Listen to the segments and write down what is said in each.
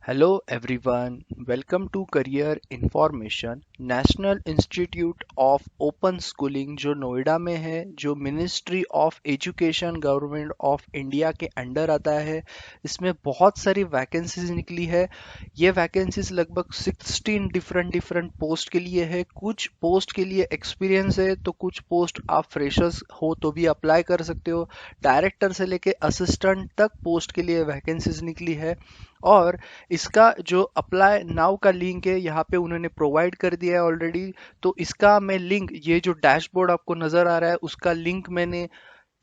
Hello everyone, welcome to Career Information national institute of open schooling जो नोएडा में है, जो ministry of education government of India के under आता है। इसमें बहुत सारी वैकेंसीज निकली है। ये वैकेंसीज लगभग 16 डिफरेंट पोस्ट के लिए है। कुछ पोस्ट के लिए एक्सपीरियंस है तो कुछ पोस्ट आप फ्रेशर्स हो तो भी अप्लाई कर सकते हो। डायरेक्टर से लेके असिस्टेंट तक पोस्ट के लिए वैकेंसीज निकली है। और इसका जो अप्लाई नाउ का लिंक है यहाँ पे उन्होंने प्रोवाइड कर दिया है ऑलरेडी। तो इसका मैं लिंक, ये जो डैशबोर्ड आपको नजर आ रहा है उसका लिंक मैंने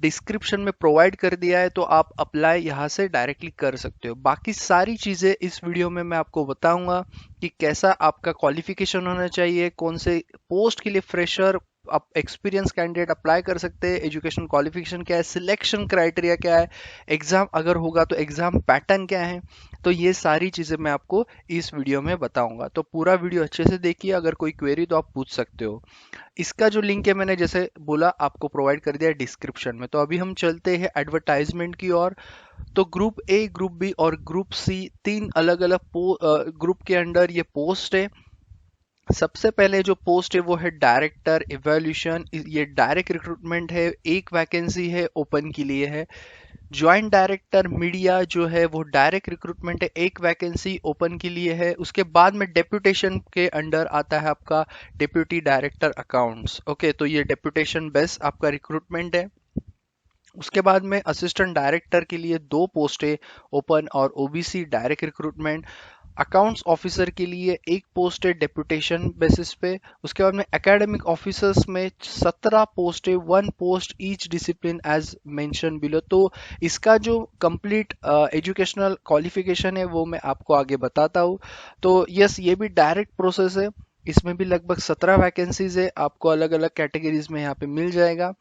डिस्क्रिप्शन में प्रोवाइड कर दिया है, तो आप अप्लाई यहाँ से डायरेक्टली कर सकते हो। बाकी सारी चीज़ें इस वीडियो में मैं आपको बताऊंगा कि कैसा आपका क्वालिफिकेशन होना चाहिए, कौन से पोस्ट के लिए फ्रेशर आप एक्सपीरियंस कैंडिडेट अप्लाई कर सकते हैं, एजुकेशन क्वालिफिकेशन क्या है, सिलेक्शन क्राइटेरिया क्या है, एग्जाम अगर होगा तो एग्जाम पैटर्न क्या है। तो ये सारी चीज़ें मैं आपको इस वीडियो में बताऊंगा, तो पूरा वीडियो अच्छे से देखिए। अगर कोई क्वेरी तो आप पूछ सकते हो। इसका जो लिंक है मैंने जैसे बोला आपको प्रोवाइड कर दिया है डिस्क्रिप्शन में। तो अभी हम चलते हैं एडवर्टाइजमेंट की ओर। तो ग्रुप ए, ग्रुप बी और ग्रुप सी, तीन अलग अलग ग्रुप के अंडर ये पोस्ट है। सबसे पहले जो पोस्ट है वो है डायरेक्टर इवैल्यूएशन। ये डायरेक्ट रिक्रूटमेंट है, एक वैकेंसी है, ओपन के लिए है। ज्वाइंट डायरेक्टर मीडिया जो है वो डायरेक्ट रिक्रूटमेंट है, एक वैकेंसी ओपन के लिए है। उसके बाद में डेप्यूटेशन के अंडर आता है आपका डिप्यूटी डायरेक्टर अकाउंट्स। ओके, तो ये डेप्यूटेशन बेस आपका रिक्रूटमेंट है। उसके बाद में असिस्टेंट डायरेक्टर के लिए दो पोस्टें ओपन और OBC direct recruitment. Accounts officer के लिए एक पोस्ट है डेप्यूटेशन बेसिस पे। उसके बाद में एकेडमिक ऑफिसर्स में 17 पोस्ट है, one post each discipline as mention below. तो इसका जो कंप्लीट एजुकेशनल क्वालिफिकेशन है वो मैं आपको आगे बताता हूँ। तो यस, ये भी डायरेक्ट प्रोसेस है। इसमें भी लगभग 17 वैकेंसीज है, आपको अलग अलग कैटेगरीज में यहाँ पे मिल जाएगा।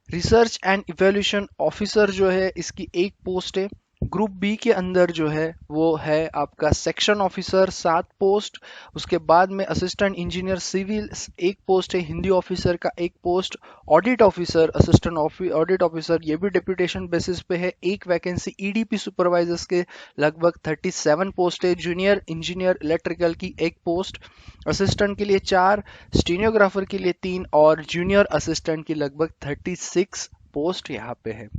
रिसर्च एंड इवैल्यूएशन ऑफिसर जो है इसकी एक पोस्ट है। ग्रुप बी के अंदर जो है वो है आपका सेक्शन ऑफिसर, 7 पोस्ट। उसके बाद में असिस्टेंट इंजीनियर सिविल एक पोस्ट है, हिंदी ऑफिसर का एक post. Audit officer, assistant audit officer, ये भी डेप्यूटेशन बेसिस पे है, एक वैकेंसी। ईडीपी सुपरवाइजर्स के लगभग 37 पोस्ट है। जूनियर इंजीनियर इलेक्ट्रिकल की एक पोस्ट। असिस्टेंट के लिए 4, स्टीनियोग्राफर के लिए 3 और जूनियर असिस्टेंट की लगभग 36 पोस्ट यहाँ पे है।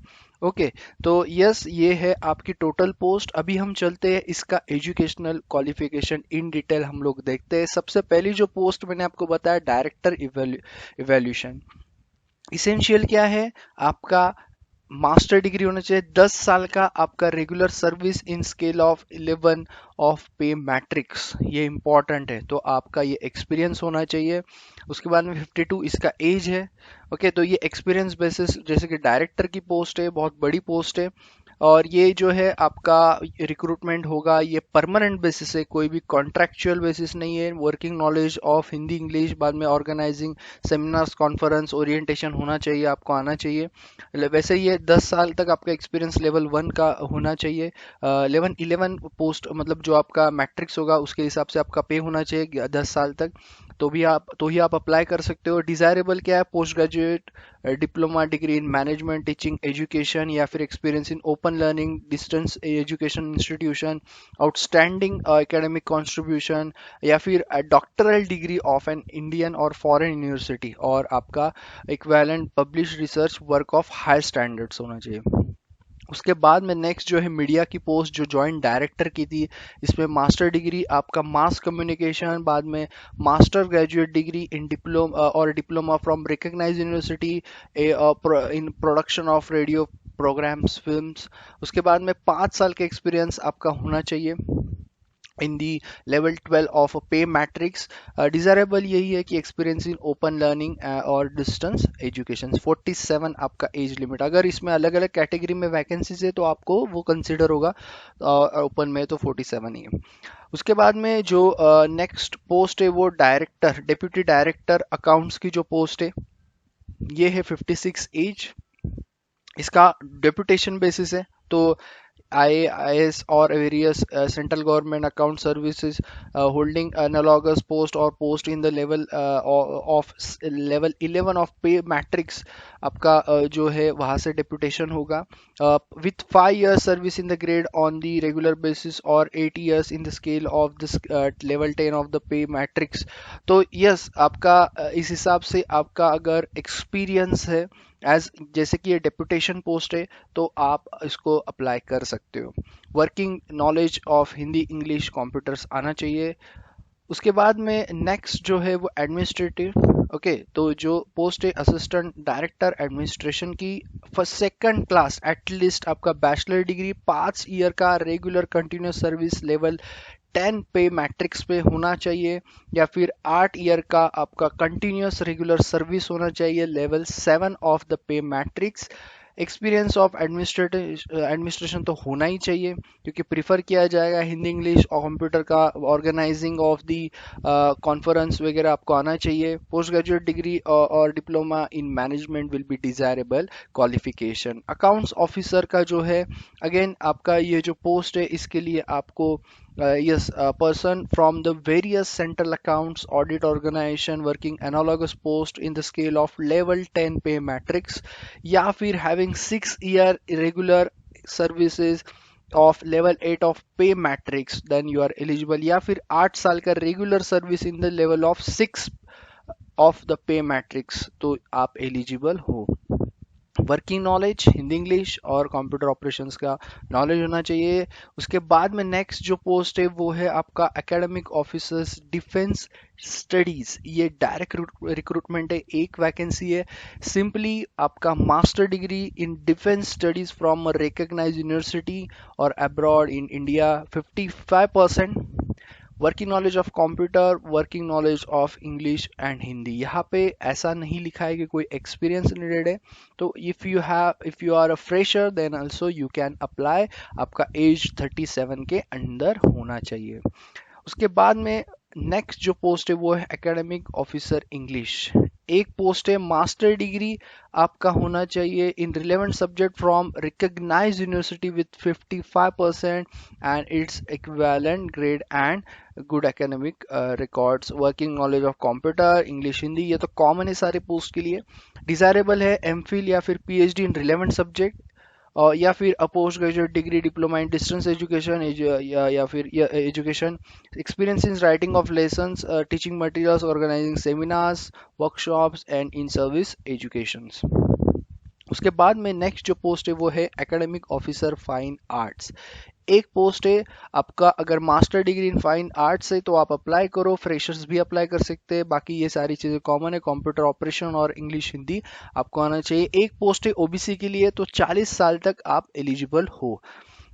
ओके, तो यस, ये है आपकी टोटल पोस्ट। अभी हम चलते हैं इसका एजुकेशनल क्वालिफिकेशन इन डिटेल हम लोग देखते हैं। सबसे पहली जो पोस्ट मैंने आपको बताया डायरेक्टर इवैल्यूएशन। इसेंशियल क्या है आपका? मास्टर डिग्री होना चाहिए, 10 साल का आपका regular service in scale of 11 of pay matrix, ये इंपॉर्टेंट है। तो आपका ये एक्सपीरियंस होना चाहिए। उसके बाद में 52 इसका एज है। ओके, तो ये एक्सपीरियंस बेसिस, जैसे कि डायरेक्टर की पोस्ट है, बहुत बड़ी पोस्ट है। और ये जो है आपका रिक्रूटमेंट होगा, ये परमानेंट बेसिस है, कोई भी कॉन्ट्रैक्चुअल बेसिस नहीं है। Working knowledge of Hindi English, बाद में ऑर्गेनाइजिंग सेमिनार्स कॉन्फ्रेंस ओरिएंटेशन होना चाहिए, आपको आना चाहिए। वैसे ये 10 साल तक आपका एक्सपीरियंस लेवल 1 का होना चाहिए। 11 पोस्ट मतलब जो आपका मैट्रिक्स होगा उसके हिसाब से आपका पे होना चाहिए 10 साल तक। तो ही आप अप्लाई कर सकते हो। डिजायरेबल क्या है? Post graduate diploma degree in management teaching education, या फिर experience in open learning distance education institution, outstanding academic contribution, या फिर doctoral degree of an Indian or foreign university, और आपका equivalent publish research work of higher standards होना चाहिए। उसके बाद में नेक्स्ट जो है मीडिया की पोस्ट, जो जॉइंट डायरेक्टर की थी। इसमें मास्टर डिग्री आपका मास कम्युनिकेशन, बाद में master graduate degree in diploma और diploma from recognised university in production of radio programmes films. उसके बाद में 5 साल का एक्सपीरियंस आपका होना चाहिए इन the level 12 of pay matrix. Desirable यही है कि एक्सपीरियंस इन ओपन लर्निंग और डिस्टेंस एजुकेशन। 47 आपका एज लिमिट। अगर इसमें अलग अलग कैटेगरी में वैकेंसीज है तो आपको वो कंसिडर होगा, ओपन में तो 47 ही है। उसके बाद में जो नेक्स्ट पोस्ट है वो डायरेक्टर, डेप्यूटी डायरेक्टर अकाउंट्स की जो पोस्ट है, ये है 56 एज। इसका डेप्यूटेशन बेसिस है। तो IAS or various central government account services holding analogous post or post in the level level 11 of पे मैट्रिक्स आपका जो है वहां से डेपुटेशन होगा with 5 years service in the grade on the regular basis or 8 years in the scale of this level 10 of the pay matrix. तो yes आपका इस हिसाब से आपका अगर एक्सपीरियंस है एज जैसे कि ये डेपुटेशन पोस्ट है तो आप इसको अप्लाई कर सकते हो. Working knowledge of Hindi English computers आना चाहिए. उसके बाद में नेक्स्ट जो है वो एडमिनिस्ट्रेटिव. ओके तो जो पोस्ट है असिस्टेंट डायरेक्टर एडमिनिस्ट्रेशन की फर्स्ट सेकंड क्लास एटलीस्ट आपका बैचलर डिग्री 5 ईयर का रेगुलर कंटिन्यूस सर्विस लेवल 10 पे मैट्रिक्स पे होना चाहिए या फिर 8 ईयर का आपका कंटिन्यूस रेगुलर सर्विस होना चाहिए level 7 of the pay matrix. Experience of administration तो होना ही चाहिए क्योंकि प्रिफर किया जाएगा हिंदी इंग्लिश और कंप्यूटर का ऑर्गेनाइजिंग ऑफ दी कॉन्फ्रेंस वगैरह आपको आना चाहिए. पोस्ट ग्रेजुएट डिग्री और diploma in management will be desirable qualification. Accounts officer का जो है अगेन आपका ये जो पोस्ट है इसके लिए आपको yes, a person from the various central accounts audit organization working analogous post in the scale of level 10 pay matrix या फिर having 6 year irregular services of level 8 of pay matrix then you are eligible या फिर 8 साल का regular service in the level of 6 of the pay matrix तो आप eligible हो. Working knowledge Hindi English और कंप्यूटर ऑपरेशंस का नॉलेज होना चाहिए. उसके बाद में नेक्स्ट जो पोस्ट है वो है आपका एकेडमिक ऑफिसर्स डिफेंस स्टडीज. ये डायरेक्ट रिक्रूटमेंट है, एक वैकेंसी है. सिंपली आपका master degree in defence studies from recognised university और abroad in India 55%. Working knowledge of computer, working knowledge of English and Hindi. यहाँ पे ऐसा नहीं लिखा है कि कोई एक्सपीरियंस नीडेड है. तो if you are a fresher then also you can apply. आपका एज 37 के अंदर होना चाहिए. उसके बाद में नेक्स्ट जो पोस्ट है वो है एकेडमिक ऑफिसर इंग्लिश. एक पोस्ट है मास्टर डिग्री आपका होना चाहिए in relevant subject from recognised university with 55% and its equivalent grade and good academic records. Working knowledge of computer English Hindi ये तो कॉमन है सारे पोस्ट के लिए. डिजायरेबल है एमफिल या फिर पीएचडी इन रिलेवेंट सब्जेक्ट या फिर a post graduate degree diploma in distance education या फिर education experience in writing of lessons teaching materials organising seminars workshops and in service education. उसके बाद में नेक्स्ट जो पोस्ट है वो है एकेडमिक ऑफिसर फाइन आर्ट्स. एक पोस्ट है आपका अगर master degree in fine arts है तो आप अप्लाई करो. फ्रेशर्स भी अप्लाई कर सकते हैं. बाकी ये सारी चीज़ें कॉमन है. कंप्यूटर ऑपरेशन और इंग्लिश हिंदी आपको आना चाहिए. एक पोस्ट है ओबीसी के लिए तो 40 साल तक आप एलिजिबल हो.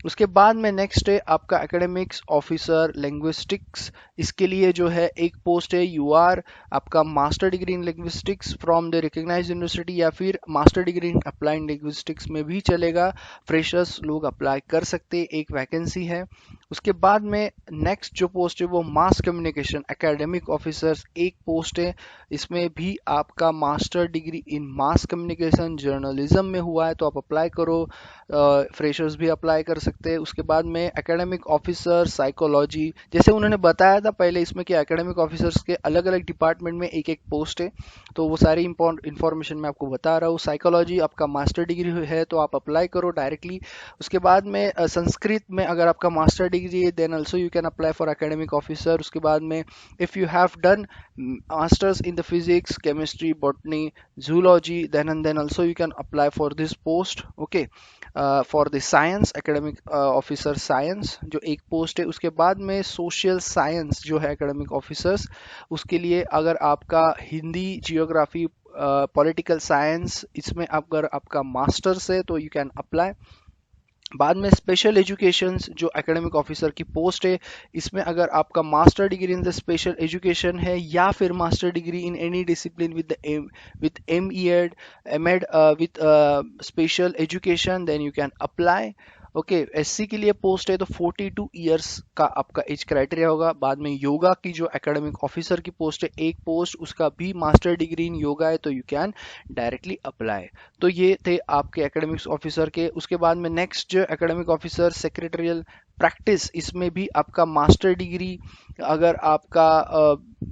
उसके बाद में नेक्स्ट है आपका एकेडमिक्स ऑफिसर लिंग्विस्टिक्स. इसके लिए जो है एक पोस्ट है यूआर आपका master degree in linguistics from the recognised university या फिर master degree in applied linguistics में भी चलेगा. फ्रेशर्स लोग अप्लाई कर सकते हैं, एक वैकेंसी है. उसके बाद में नेक्स्ट जो पोस्ट है वो मास कम्युनिकेशन एकेडमिक ऑफिसर्स एक पोस्ट है. इसमें भी आपका मास्टर डिग्री इन मास कम्युनिकेशन जर्नलिज्म में हुआ है तो आप अप्लाई करो. फ्रेशर्स भी अप्लाई कर सकते हैं. उसके बाद में एकेडमिक ऑफिसर साइकोलॉजी जैसे उन्होंने बताया था पहले इसमें कि एकेडमिक ऑफिसर्स के अलग अलग डिपार्टमेंट में एक एक पोस्ट है तो वो सारी इंफॉर्मेशन मैं आपको बता रहा हूँ. साइकोलॉजी आपका मास्टर डिग्री है तो आप अप्लाई करो डायरेक्टली. उसके बाद में संस्कृत में अगर आपका मास्टर डिग्री है then also you can apply for academic officer. उसके बाद में if you have done masters in the physics chemistry botany zoology then also you can apply for this post. Okay, for the science academic officer science जो एक post है. उसके बाद में social science जो है एकेडमिक ऑफिसर्स उसके लिए अगर आपका हिंदी जियोग्राफी पॉलिटिकल साइंस इसमें अगर आपका मास्टर्स है तो यू कैन अप्लाई. बाद में स्पेशल एजुकेशन जो एकेडमिक ऑफिसर की पोस्ट है इसमें अगर आपका master degree in the special education है या फिर master degree in any discipline with M Ed with special education then you can apply. Okay, SC के लिए पोस्ट है तो 42 ईयर्स का आपका एज क्राइटेरिया होगा। बाद में योगा की जो एकेडमिक ऑफिसर की पोस्ट है, एक पोस्ट, उसका भी मास्टर डिग्री इन योगा है, तो यू कैन डायरेक्टली अप्लाई। तो ये थे आपके एकेडमिक्स ऑफिसर के। उसके बाद में नेक्स्ट जो एकेडमिक ऑफिसर सेक्रेटरियल प्रैक्टिस, इसमें भी आपका मास्टर डिग्री अगर आपका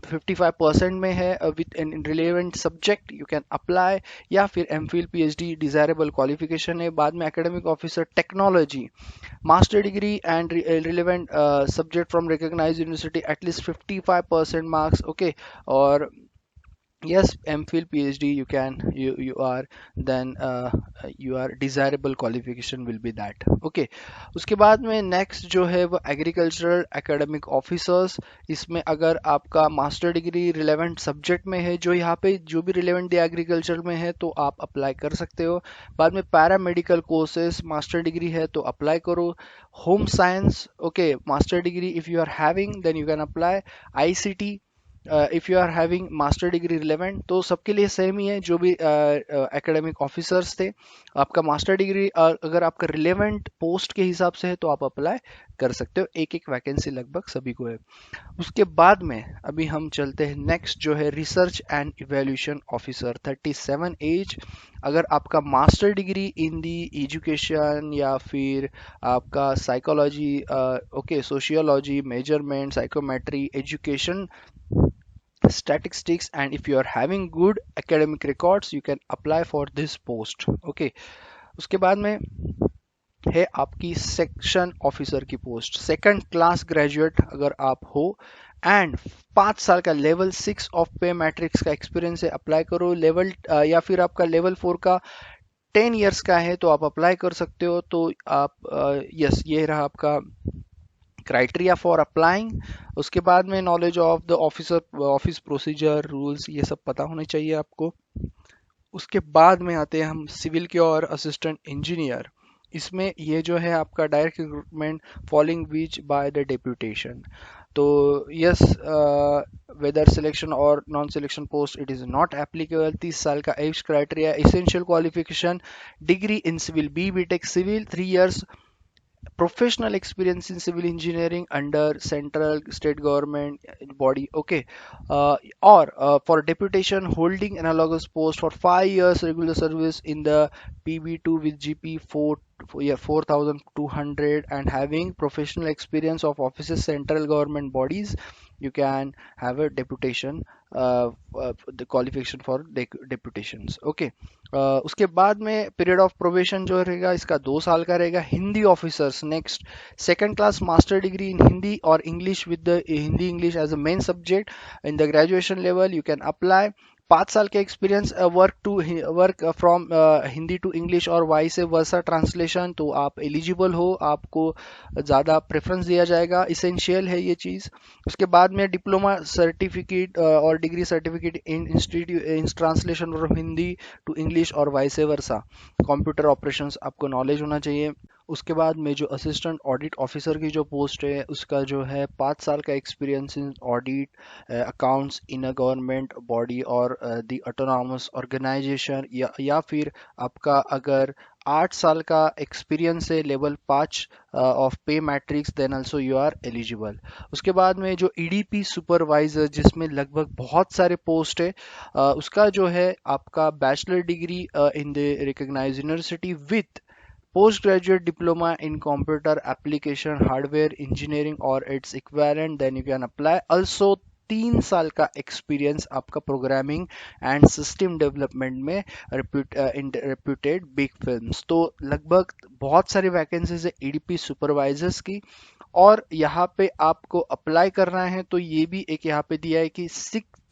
55% में है with in relevant subject, you can apply, या फिर M Phil PhD desirable qualification है। बाद में academic officer technology, master degree and relevant subject from recognised university at least 55% marks, okay. और yes, mphil phd you can, you are then your desirable qualification will be that, okay। उसके बाद में next जो है वो एग्रीकल्चरल एकेडमिक ऑफिसर्स। इसमें अगर आपका मास्टर डिग्री रिलेवेंट सब्जेक्ट में है, जो यहाँ पे जो भी रिलेवेंट दिया एग्रीकल्चर में है, तो आप अप्लाई कर सकते हो। बाद में पैरामेडिकल कोर्सेज, मास्टर डिग्री है तो अप्लाई करो। Home science, okay, master degree if you are having then you can apply. ICT, if you are having master degree relevant, तो सबके लिए सेम ही है। जो भी एकेडमिक ऑफिसर्स थे, आपका मास्टर डिग्री अगर आपका रिलेवेंट पोस्ट के हिसाब से है तो आप अप्लाई कर सकते हो। एक एक वैकेंसी लगभग सभी को है। उसके बाद में अभी हम चलते हैं नेक्स्ट जो है research and evaluation officer, 37 age. अगर आपका master degree in the education या फिर आपका psychology, okay, sociology, measurement, psychometry, education, statistics, and if you are having good academic records you can apply for this post, okay। उसके बाद में है आपकी सेक्शन ऑफिसर की पोस्ट, सेकंड क्लास ग्रेजुएट अगर आप हो एंड 5 साल का लेवल 6 ऑफ पे मैट्रिक्स का एक्सपीरियंस है, अप्लाई करो। लेवल या फिर आपका लेवल 4 का 10 इयर्स का है तो आप अप्लाई कर सकते हो। तो आप यस, ये रहा आपका क्राइटेरिया फॉर अप्लाइंग। उसके बाद में knowledge of the officer, office procedure, rules, ये सब पता होने चाहिए आपको। उसके बाद में आते हैं हम सिविल के और असिस्टेंट इंजीनियर। इसमें ये जो है आपका direct recruitment following which by the deputation. तो yes, whether selection or non selection post it is not applicable. 30 साल का age criteria, essential qualification degree in civil, B B Tech civil, 3 years professional experience in civil engineering under central state government body, okay। For deputation holding analogous post for 5 years regular service in the pb2 with gp 4, yeah, 4200 and having professional experience of offices central government bodies, you can have a deputation, the qualification for deputations, okay। उसके बाद में period of probation जो रहेगा इसका 2 साल का रहेगा। Hindi officers next, second class master degree in Hindi और English with the Hindi English as a main subject in the graduation level, you can apply. 5 साल का experience work from Hindi to English और वाइस वर्सा ट्रांसलेशन, तो आप एलिजिबल हो, आपको ज़्यादा preference दिया जाएगा, इसेंशियल है ये चीज़। उसके बाद में डिप्लोमा सर्टिफिकेट और degree certificate in institute in translation from Hindi to English और वाइस वर्सा। कंप्यूटर ऑपरेशंस आपको नॉलेज होना चाहिए। उसके बाद में जो असिस्टेंट ऑडिट ऑफिसर की जो पोस्ट है उसका जो है 5 साल का experience in audit accounts in a government body or the autonomous organisation, या फिर आपका अगर 8 साल का एक्सपीरियंस है level 5 of pay matrix, then also you are eligible. उसके बाद में जो ईडीपी सुपरवाइजर जिसमें लगभग बहुत सारे पोस्ट है, उसका जो है आपका bachelor degree in the recognised university with post graduate diploma in computer application hardware engineering और its equivalent, then you can apply. Also 3 साल का एक्सपीरियंस आपका प्रोग्रामिंग एंड सिस्टम डेवलपमेंट में रेप्यूटेड बिग फिल्म्स। तो लगभग बहुत सारी वैकेंसीज है ईडीपी सुपरवाइजर्स की, और यहाँ पे आपको अप्लाई करना है तो ये भी एक यहाँ पे दिया है कि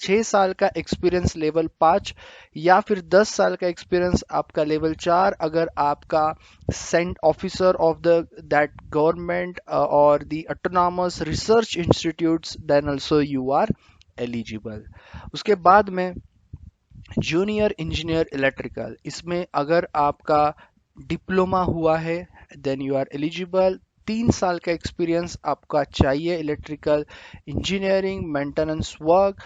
6 साल का एक्सपीरियंस लेवल 5 या फिर 10 साल का एक्सपीरियंस आपका लेवल 4 अगर आपका central officer of the that government और the autonomous research institutes, then also you are eligible. उसके बाद में जूनियर इंजीनियर इलेक्ट्रिकल, इसमें अगर आपका डिप्लोमा हुआ है देन यू आर एलिजिबल। 3 साल का एक्सपीरियंस आपका चाहिए electrical engineering maintenance work,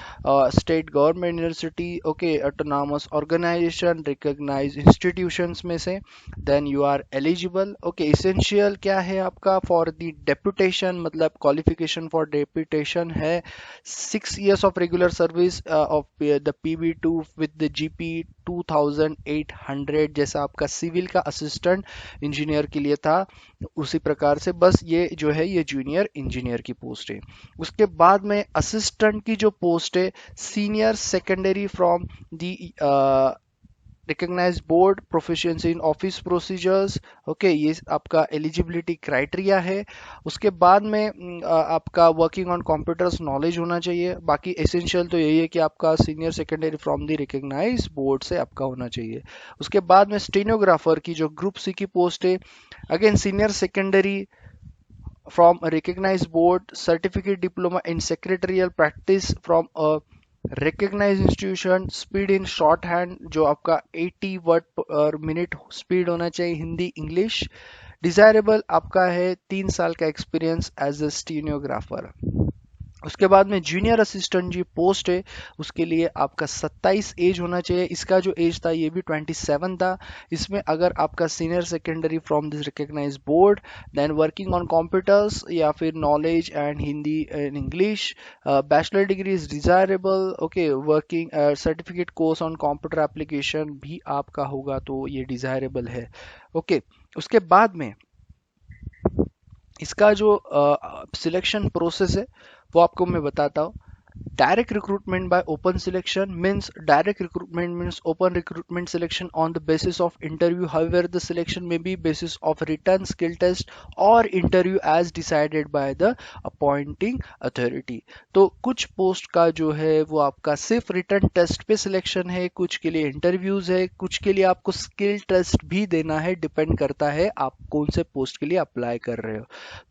state government university, okay, autonomous organisation recognised institutions में से, then you are eligible. Okay, essential क्या है आपका फॉर द डेपुटेशन, मतलब क्वालिफिकेशन फॉर डेपुटेशन है 6 years of regular service of the PB2 with the GP 2800, जैसा आपका civil का असिस्टेंट इंजीनियर के लिए था उसी प्रकार से, बस ये जो है ये जूनियर इंजीनियर की पोस्ट है। उसके बाद में असिस्टेंट की जो पोस्ट है senior secondary from the recognise board proficiency in office procedures, okay, ये आपका एलिजिबिलिटी क्राइटेरिया है। उसके बाद में आपका वर्किंग ऑन कंप्यूटर्स नॉलेज होना चाहिए। बाकी एसेंशियल तो यही है कि आपका senior secondary from the recognise board से आपका होना चाहिए। उसके बाद में स्टेनोग्राफर की जो ग्रुप सी की पोस्ट है, again senior secondary from a recognized board, certificate diploma in secretarial practice from a recognized institution, speed in shorthand जो आपका 80 वर्ड पर मिनट स्पीड होना चाहिए, हिंदी इंग्लिश। डिजायरेबल आपका है 3 साल का एक्सपीरियंस एज ए स्टीनियोग्राफर। उसके बाद में जूनियर असिस्टेंट जी पोस्ट है, उसके लिए आपका 27 एज होना चाहिए। इसका जो एज था ये भी 27 था। इसमें अगर आपका senior secondary from this recognise board, then working on computers या फिर knowledge and Hindi and English, bachelor degree is desirable. Okay, working certificate course on computer application भी आपका होगा तो ये डिजायरेबल है। ओके, उसके बाद में इसका जो सिलेक्शन प्रोसेस है वो आपको मैं बताता हूँ। Direct recruitment by open selection means direct recruitment means open recruitment selection on the basis of interview, however the selection में be basis of written skill test और interview as decided by the appointing authority. तो कुछ post का जो है वो आपका सिर्फ रिटन टेस्ट पे सिलेक्शन है, कुछ के लिए इंटरव्यूज है, कुछ के लिए आपको स्किल टेस्ट भी देना है, डिपेंड करता है आप कौन से पोस्ट के लिए अप्लाई कर रहे हो।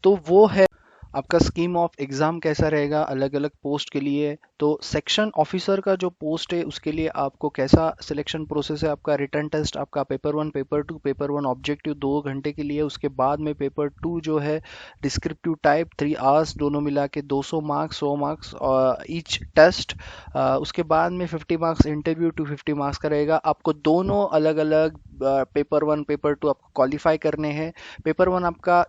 तो वो है आपका स्कीम ऑफ एग्ज़ाम कैसा रहेगा अलग अलग पोस्ट के लिए। तो सेक्शन ऑफिसर का जो पोस्ट है उसके लिए आपको कैसा सिलेक्शन प्रोसेस है, आपका रिटर्न टेस्ट आपका पेपर 1 पेपर 1 ऑब्जेक्टिव 2 घंटे के लिए, उसके बाद में पेपर 2 जो है डिस्क्रिप्टिव टाइप 3 आवर्स, दोनों मिला के 200 मार्क्स 100 मार्क्स ईच टेस्ट। उसके बाद में 50 मार्क्स इंटरव्यू 250 मार्क्स का रहेगा। आपको दोनों अलग अलग पेपर 1 पेपर 2 आपको क्वालिफाई करने हैं। पेपर 1 आपका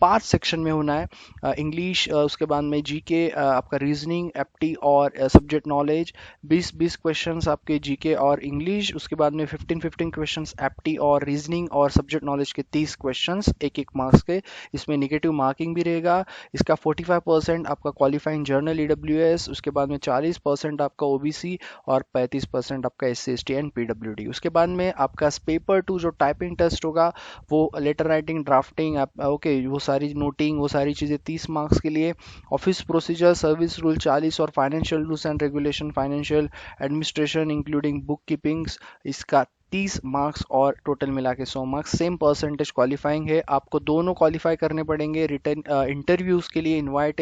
5 सेक्शन में होना है, इंग्लिश, उसके बाद में जीके, आपका रीजनिंग, एप्टी और सब्जेक्ट नॉलेज, 20 क्वेश्चंस आपके जीके और इंग्लिश। उसके बाद में 15 क्वेश्चंस एप्टी और रीजनिंग और सब्जेक्ट नॉलेज के 30 क्वेश्चंस एक एक मार्क्स के। इसमें नेगेटिव मार्किंग भी रहेगा। इसका 45% आपका क्वालिफाइंग जर्नल ईडब्ल्यूएस, उसके बाद में 40% आपका ओबीसी और 35% आपका एससी एसटी एंड पीडब्ल्यूडी। उसके बाद में आपका पेपर 2 जो टाइपिंग टेस्ट होगा वो लेटर राइटिंग ड्राफ्टिंग ओके वो सारी नोटिंग वो सारी चीज़ें 30 मार्क्स के लिए। ऑफिस प्रोसीजर सर्विस रूल 40 और financial rules and regulation financial administration including book keepings, इसका 30 मार्क्स और टोटल मिला के 100 मार्क्स। सेम परसेंटेज क्वालिफाइंग है, आपको दोनों क्वालिफाई करने पड़ेंगे। रिटर्न इंटरव्यूज़ के लिए invite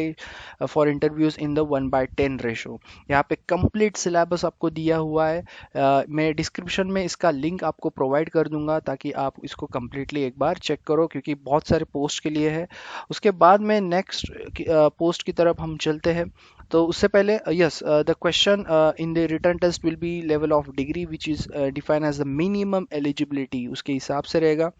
for interviews in the 1/10 ratio. यहाँ पे कंप्लीट सिलेबस आपको दिया हुआ है। मैं डिस्क्रिप्शन में इसका लिंक आपको प्रोवाइड कर दूंगा ताकि आप इसको कम्प्लीटली एक बार चेक करो, क्योंकि बहुत सारे पोस्ट के लिए है। उसके बाद में नेक्स्ट पोस्ट की तरफ हम चलते हैं। तो उससे पहले yes the question in the written test will be level of degree which is define as the minimum eligibility, उसके हिसाब से रहेगा।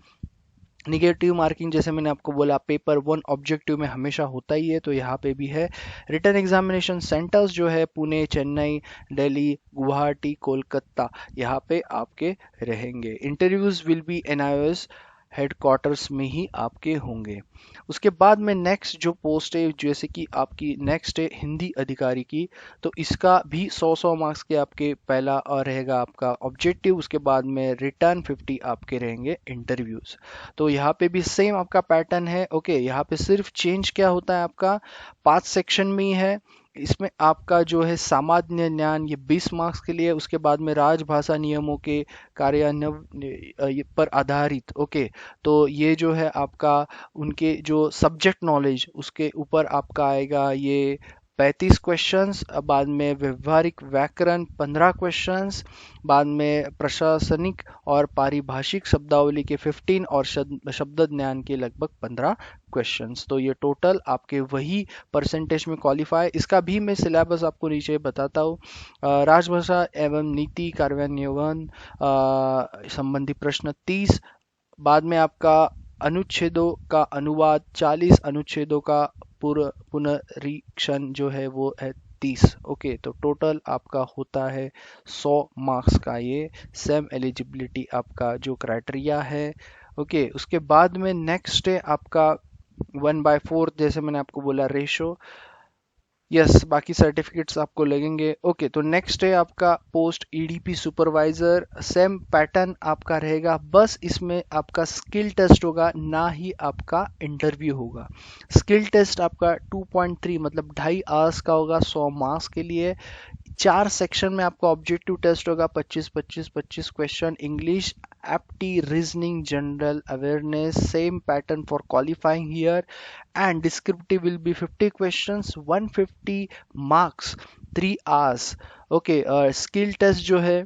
निगेटिव मार्किंग जैसे मैंने आपको बोला पेपर 1 ऑब्जेक्टिव में हमेशा होता ही है, तो यहाँ पे भी है। रिटर्न एग्जामिनेशन सेंटर्स जो है पुणे, चेन्नई, दिल्ली, गुवाहाटी, कोलकाता, यहाँ पे आपके रहेंगे। Interviews will be NIOS headquarters में ही आपके होंगे। उसके बाद में नेक्स्ट जो पोस्ट है जैसे कि आपकी नेक्स्ट है हिंदी अधिकारी की, तो इसका भी 100 मार्क्स के आपके पहला रहेगा आपका ऑब्जेक्टिव, उसके बाद में रिटर्न 50 आपके रहेंगे इंटरव्यूज। तो यहाँ पे भी सेम आपका पैटर्न है। ओके, यहाँ पे सिर्फ चेंज क्या होता है आपका 5 सेक्शन में ही है। इसमें आपका जो है सामान्य ज्ञान ये 20 मार्क्स के लिए, उसके बाद में राजभाषा नियमों के कार्यान्वयन पर आधारित। ओके, तो ये जो है आपका उनके जो सब्जेक्ट नॉलेज उसके ऊपर आपका आएगा ये 35 क्वेश्चंस, बाद में व्यवहारिक व्याकरण 15 क्वेश्चंस, बाद में प्रशासनिक और पारिभाषिक शब्दावली के 15 और शब्द ज्ञान के लगभग 15 क्वेश्चंस। तो ये टोटल आपके वही परसेंटेज में क्वालिफाई। इसका भी मैं सिलेबस आपको नीचे बताता हूँ। राजभाषा एवं नीति कार्यान्वयन संबंधी प्रश्न 30, बाद में आपका अनुच्छेदों का अनुवाद 40, अनुच्छेदों का पुनरीक्षण जो है वो है 30। ओके, तो टोटल आपका होता है 100 मार्क्स का ये सेम एलिजिबिलिटी आपका जो क्राइटेरिया है। ओके, उसके बाद में नेक्स्ट है आपका 1/4, जैसे मैंने आपको बोला रेशो। यस, बाकी सर्टिफिकेट्स आपको लगेंगे। ओके, तो नेक्स्ट है आपका post EDP supervisor. Same pattern आपका रहेगा, बस इसमें आपका स्किल टेस्ट होगा, ना ही आपका इंटरव्यू होगा। स्किल टेस्ट आपका 2.3 मतलब 2.5 आवर्स का होगा 100 मार्क्स के लिए। 4 सेक्शन में आपका ऑब्जेक्टिव टेस्ट होगा, 25 question, English, apti, reasoning, general awareness, same pattern for qualifying here, and descriptive will be 50 questions, 150 marks, 3 hours. Okay, skill test जो है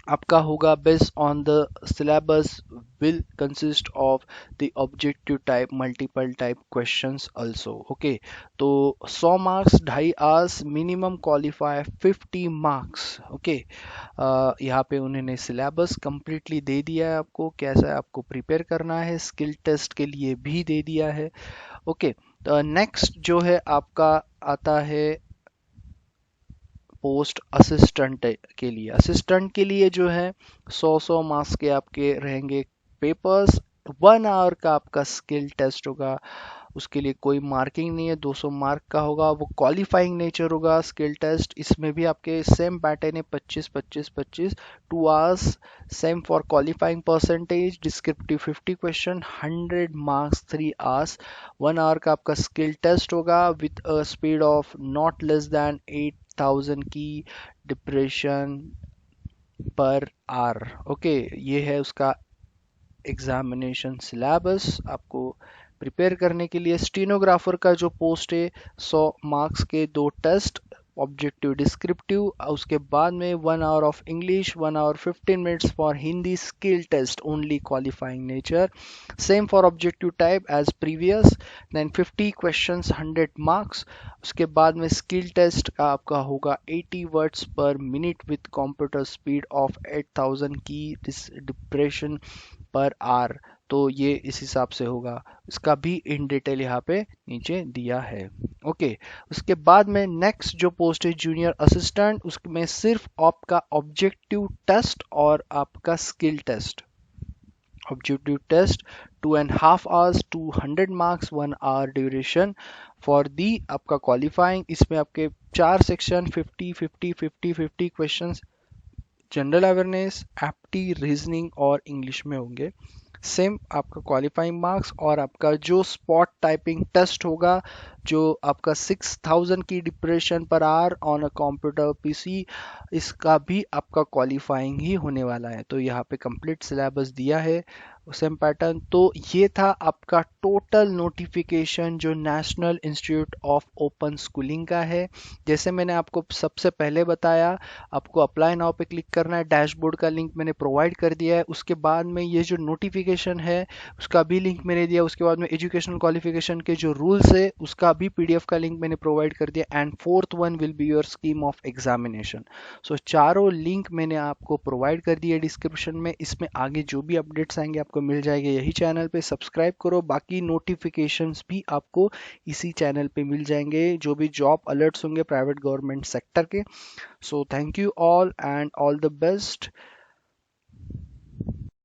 आपका होगा based on the syllabus, will consist of the objective type multiple type questions also. Okay, तो 100 marks 2.5 hours, minimum qualify 50 marks. Okay, यहाँ पे उन्होंने syllabus completely दे दिया है आपको, कैसा आपको प्रिपेयर करना है, स्किल टेस्ट के लिए भी दे दिया है। ओके, तो नेक्स्ट जो है आपका आता है पोस्ट असिस्टेंट के लिए। असिस्टेंट के लिए जो है 100 मार्क्स के आपके रहेंगे पेपर्स, 1 आवर का आपका स्किल टेस्ट होगा, उसके लिए कोई मार्किंग नहीं है, 200 मार्क का होगा, वो क्वालिफाइंग नेचर होगा स्किल टेस्ट। इसमें भी आपके सेम पैटर्न है, 25 2 hours, same for qualifying percentage, descriptive 50 question, 100 marks, 3 hours, 1 hour का आपका स्किल टेस्ट होगा with a speed of not less than 8000 की डिप्रेशन पर आवर। ओके, ये है उसका एग्जामिनेशन सिलेबस आपको प्रिपेयर करने के लिए। स्टीनोग्राफर का जो पोस्ट है 100 मार्क्स के 2 टेस्ट, ऑब्जेक्टिव डिस्क्रिप्टिव, उसके बाद में 1 hour of English, 1 hour 15 minutes for Hindi, skill test only qualifying nature, same for objective type as previous, then 50 questions 100 marks. उसके बाद में स्किल टेस्ट का आपका होगा 80 वर्ड्स पर minute with computer speed of 8000 की डिप्रेशन पर आर। तो ये इस हिसाब से होगा, इसका भी इन डिटेल यहाँ पे नीचे दिया है। ओके, उसके बाद में नेक्स्ट जो पोस्ट है जूनियर असिस्टेंट, उसमें सिर्फ आपका ऑब्जेक्टिव टेस्ट और आपका skill test. Objective test 2.5 hours, 200 marks, 1 hour duration for the आपका क्वालिफाइंग। इसमें आपके 4 section, 50 question, general awareness, apti, reasoning और इंग्लिश में होंगे। सेम आपका क्वालिफाइंग मार्क्स और आपका जो स्पॉट टाइपिंग टेस्ट होगा, जो आपका 6000 की depression per hour on a computer PC, इसका भी आपका क्वालिफाइंग ही होने वाला है। तो यहाँ पे कंप्लीट सिलेबस दिया है, सेम पैटर्न। तो ये था आपका टोटल नोटिफिकेशन जो national institute of open schooling का है। जैसे मैंने आपको सबसे पहले बताया, आपको अप्लाई नाउ पे क्लिक करना है, डैशबोर्ड का लिंक मैंने प्रोवाइड कर दिया है। उसके बाद में ये जो नोटिफिकेशन है उसका भी लिंक मैंने दिया। उसके बाद में एजुकेशनल क्वालिफिकेशन के जो रूल्स है उसका भी पीडीएफ का लिंक मैंने प्रोवाइड कर दिया। And fourth one will be your scheme of examination. So चारों लिंक मैंने आपको प्रोवाइड कर दिया डिस्क्रिप्शन में। इसमें आगे जो भी अपडेट्स आएंगे आपको मिल जाएंगे यही चैनल पे। सब्सक्राइब करो, बाकी नोटिफिकेशंस भी आपको इसी चैनल पे मिल जाएंगे, जो भी जॉब अलर्ट्स होंगे प्राइवेट गवर्नमेंट सेक्टर के। So thank you all and all the best.